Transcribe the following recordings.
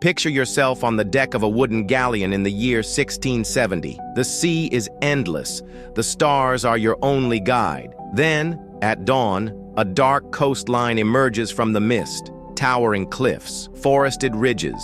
Picture yourself on the deck of a wooden galleon in the year 1670. The sea is endless. The stars are your only guide. Then, at dawn, a dark coastline emerges from the mist. Towering cliffs, forested ridges,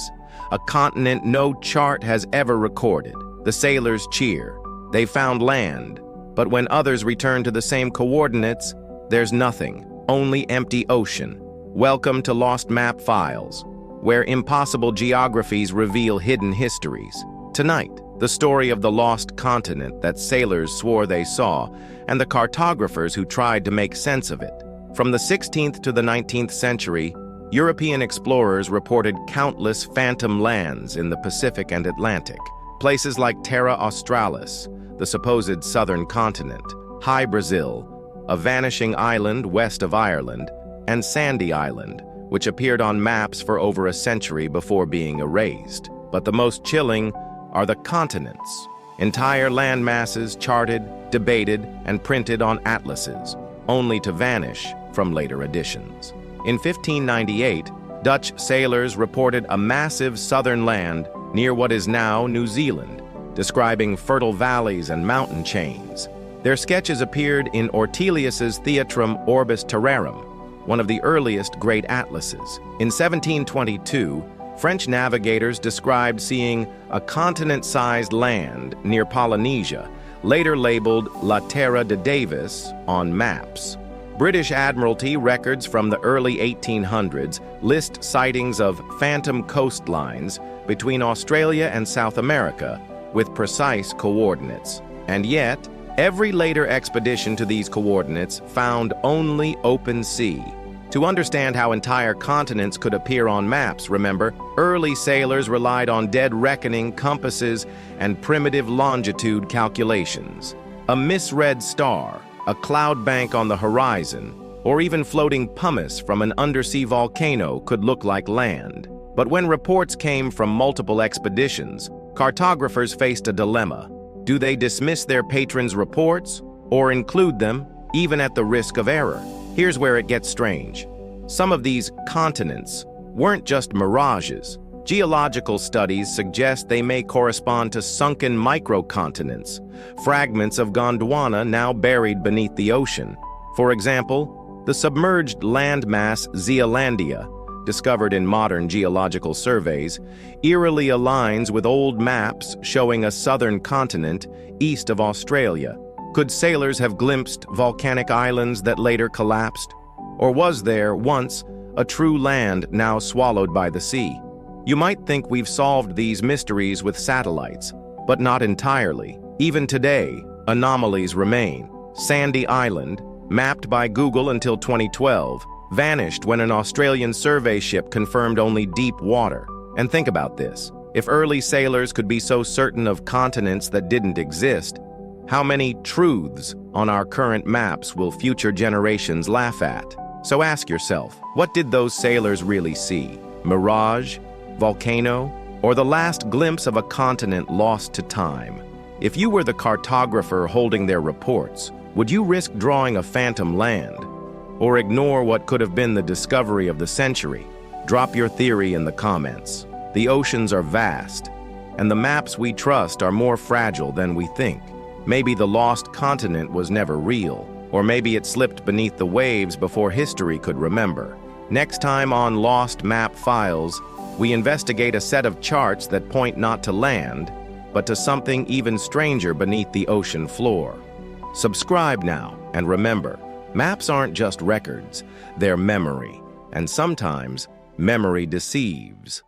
a continent no chart has ever recorded. The sailors cheer. They found land. But when others return to the same coordinates, there's nothing, only empty ocean. Welcome to Lost Map Files, where impossible geographies reveal hidden histories. Tonight, the story of the lost continent that sailors swore they saw, and the cartographers who tried to make sense of it. From the 16th to the 19th century, European explorers reported countless phantom lands in the Pacific and Atlantic. Places like Terra Australis, the supposed southern continent, High Brazil, a vanishing island west of Ireland, and Sandy Island, which appeared on maps for over a century before being erased. But the most chilling are the continents. Entire land masses charted, debated, and printed on atlases, only to vanish from later editions. In 1598, Dutch sailors reported a massive southern land near what is now New Zealand, describing fertile valleys and mountain chains. Their sketches appeared in Ortelius's Theatrum Orbis Terrarum, one of the earliest great atlases. In 1722, French navigators described seeing a continent-sized land near Polynesia, later labeled La Terra de Davis on maps. British Admiralty records from the early 1800s list sightings of phantom coastlines between Australia and South America with precise coordinates. And yet, every later expedition to these coordinates found only open sea. To understand how entire continents could appear on maps, remember, early sailors relied on dead reckoning, compasses, and primitive longitude calculations. A misread star, a cloud bank on the horizon, or even floating pumice from an undersea volcano could look like land. But when reports came from multiple expeditions, cartographers faced a dilemma. Do they dismiss their patrons' reports or include them, even at the risk of error? Here's where it gets strange. Some of these continents weren't just mirages. Geological studies suggest they may correspond to sunken microcontinents, fragments of Gondwana now buried beneath the ocean. For example, the submerged landmass Zealandia, discovered in modern geological surveys, eerily aligns with old maps showing a southern continent east of Australia. Could sailors have glimpsed volcanic islands that later collapsed? Or was there, once, a true land now swallowed by the sea? You might think we've solved these mysteries with satellites, but not entirely. Even today, anomalies remain. Sandy Island, mapped by Google until 2012, vanished when an Australian survey ship confirmed only deep water. And think about this. If early sailors could be so certain of continents that didn't exist, how many truths on our current maps will future generations laugh at? So ask yourself, what did those sailors really see? Mirage? Volcano? Or the last glimpse of a continent lost to time? If you were the cartographer holding their reports, would you risk drawing a phantom land? Or ignore what could have been the discovery of the century? Drop your theory in the comments. The oceans are vast, and the maps we trust are more fragile than we think. Maybe the lost continent was never real, or maybe it slipped beneath the waves before history could remember. Next time on Lost Map Files, we investigate a set of charts that point not to land, but to something even stranger beneath the ocean floor. Subscribe now, and remember, maps aren't just records, they're memory, and sometimes memory deceives.